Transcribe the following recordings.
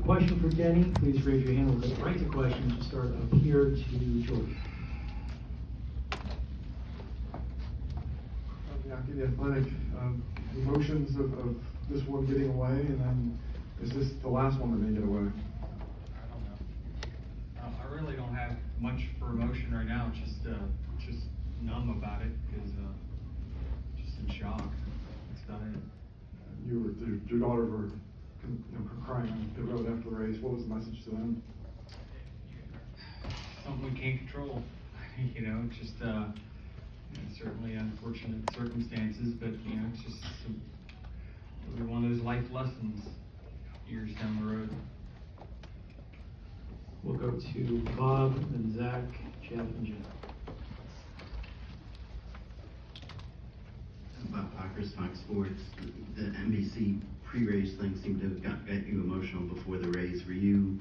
question for Denny, please raise your hand. We'll go right to questions. We'll start up here to George. The Athletic, emotions of this one getting away, and then is this the last one that may get away? I don't know. I really don't have much for emotion right now. Just numb about it because just in shock. That's about it. Your daughters were crying on the road after the race. What was the message to them? Something we can't control. Just certainly unfortunate circumstances, but it's just it'll be one of those life lessons years down the road. We'll go to Bob, then Zach, Jeff, and Jim. Bob Parker's Fox Sports. The NBC pre-race thing seemed to have got you emotional before the race. Were you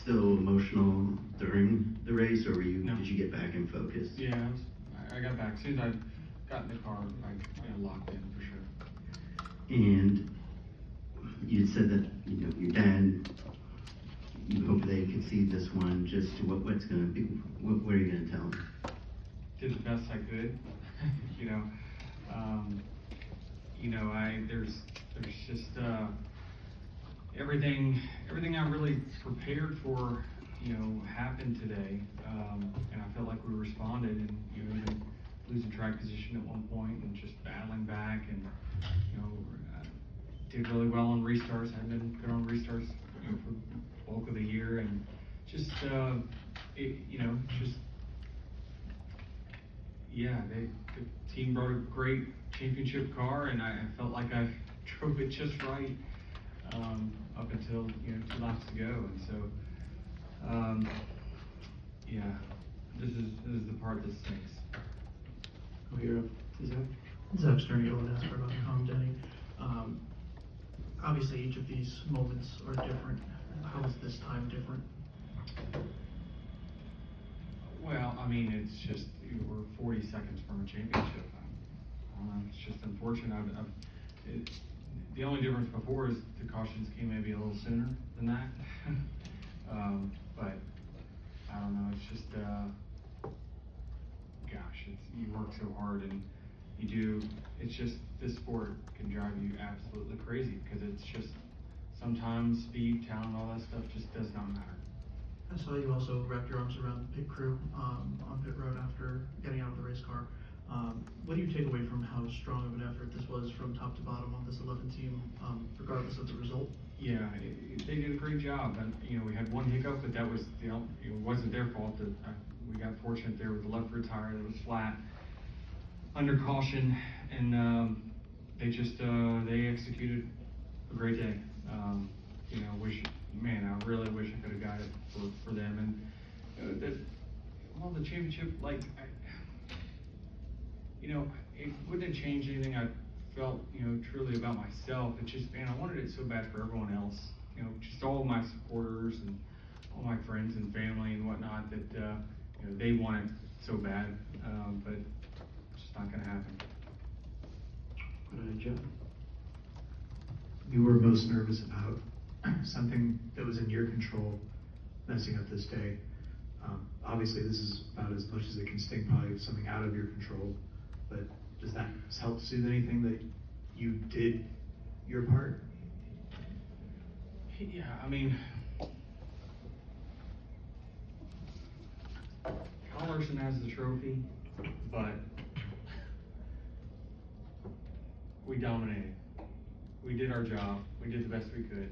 still emotional during the race, or No. did you get back in focus? Yeah, I got back. As soon as I got in the car, I locked in for sure. And you said that your dad, you hope they could see this one. Just what's going to be, what are you going to tell them? Did the best I could. There's just everything I really prepared for, happened today, and I felt like we responded, and even losing track position at one point and just battling back, and did really well on restarts. I've been good on restarts for the bulk of the year, and just the team brought a great championship car, and I felt like I drove it just right up until 2 laps to go, and so this is the part that stinks. Go here to Zach. Zach Sterney, ONSR.com, Denny. Obviously, each of these moments are different. How is this time different? Well, it's just we're 40 seconds from a championship. It's just unfortunate. The only difference before is the cautions came maybe a little sooner than that. But I don't know. It's just, you work so hard and you do. It's just this sport can drive you absolutely crazy because it's just sometimes speed, talent, all that stuff just does not matter. I saw you also wrap your arms around the pit crew on pit road after getting out of the race car. What do you take away from how strong of an effort this was from top to bottom on this 11 team, regardless of the result? Yeah, they did a great job, and we had one hiccup, but that was it wasn't their fault. That we got fortunate there with the left rear tire that was flat under caution, and they executed a great day. I really wish I could have got it for them, and the championship, it wouldn't have changed anything I felt, truly about myself. It's just, I wanted it so bad for everyone else, just all of my supporters and all my friends and family and whatnot that, they want it so bad, but it's just not going to happen. Jeff. You were most nervous about something that was in your control messing up this day. Obviously, this is about as much as it can sting, probably with something out of your control. But does that help soothe anything that you did your part? Yeah, Kyle Larson has the trophy, but we dominated. We did our job. We did the best we could.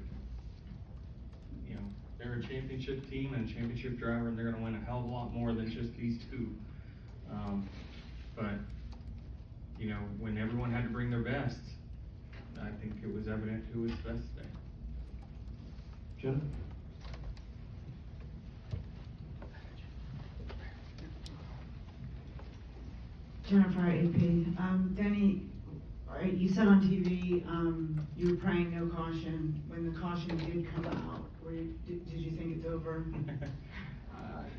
They're a championship team and a championship driver, and they're going to win a hell of a lot more than just these two. But when everyone had to bring their best, I think it was evident who was best today. Jenna. Jennifer, AP. Denny, you said on TV you were praying no caution. When the caution did come out, did you think it's over?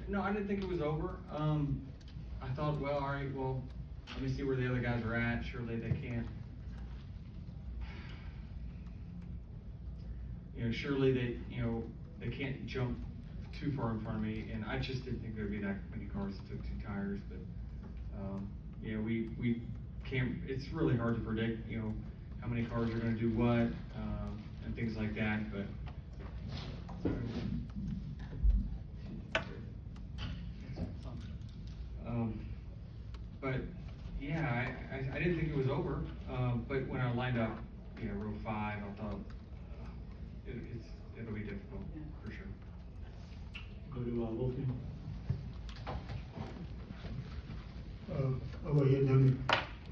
No, I didn't think it was over. I thought, well, all right, well, let me see where the other guys are at. Surely they can't. surely they can't jump too far in front of me, and I just didn't think there'd be that many cars that took 2 tires, but, we can't, it's really hard to predict, how many cars are gonna do what, and things like that, but. But, yeah, I didn't think it was over, but when I lined up, row 5, I thought, it'll be difficult, for sure. Go to Wolfgang. Over here, Danny.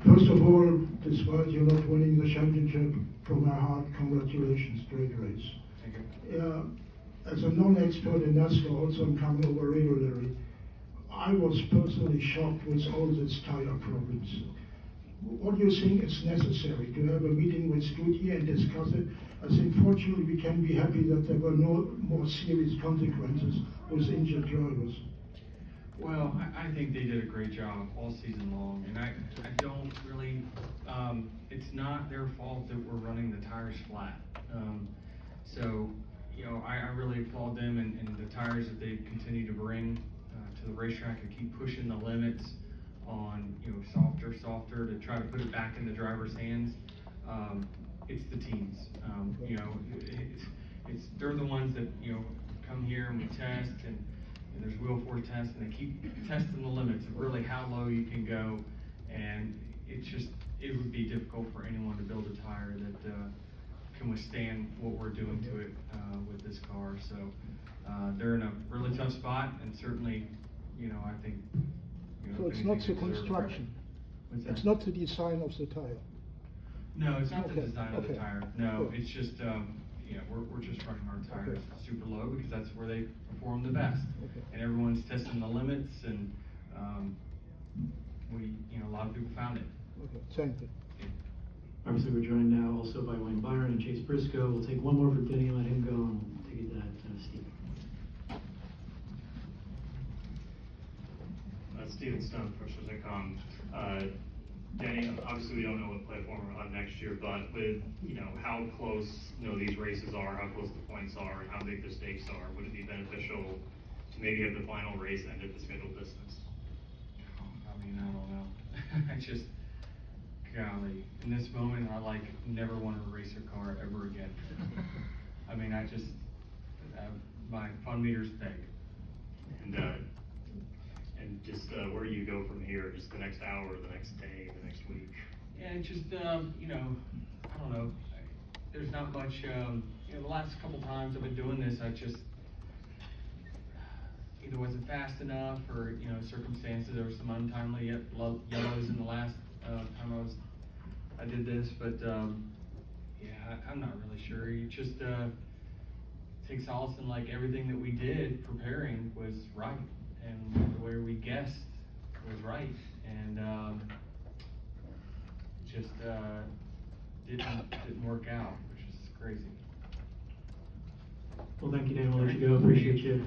First of all, despite you not winning the championship, from my heart, congratulations, great race. Thank you. As a non-expert in NASCAR, also I'm coming over regularly, I was personally shocked with all these tire problems. What do you think is necessary to have a meeting with Goodyear and discuss it? I think fortunately we can be happy that there were no more serious consequences with injured drivers. Well, I think they did a great job all season long, and I don't really, it's not their fault that we're running the tires flat. So, I really applaud them and the tires that they continue to bring to the racetrack and keep pushing the limits on, softer to try to put it back in the driver's hands. It's the teams, they're the ones that, come here and we test and there's wheel force tests and they keep testing the limits of really how low you can go, and it would be difficult for anyone to build a tire that can withstand what we're doing to it with this car. So they're in a really tough spot, and certainly, I think. So if it's not the anything, deserve construction, What's that? it's not the design of the tire. No, it's not the Okay, design of the okay, tire. No, good. it's just, we're just running our tires super low because that's where they perform the best. Okay. And everyone's testing the limits, and a lot of people found it. Okay, thank you. Obviously, we're joined now also by Wayne Byron and Chase Briscoe. We'll take one more for Denny, let him go, and we'll take it to Steve. Steven Stone, First Income. Denny, obviously we don't know what platform we're on next year, but with, how close, these races are, how close the points are, and how big the stakes are, would it be beneficial to maybe have the final race end at the scheduled distance? I mean, I don't know. I just, golly, in this moment, I never want to race a car ever again. I mean, my fun meter's big. And just where do you go from here? Just the next hour, the next day, the next week? Yeah, it's just, I don't know. There's not much, the last couple times I've been doing this, I just either wasn't fast enough or, circumstances. There were some untimely yellows in the last time I did this, but, I'm not really sure. You just take solace in everything that we did preparing was right. And the way we guessed was right, and just didn't work out, which is crazy. Well, thank you, Danny. We'll let you go. Appreciate you.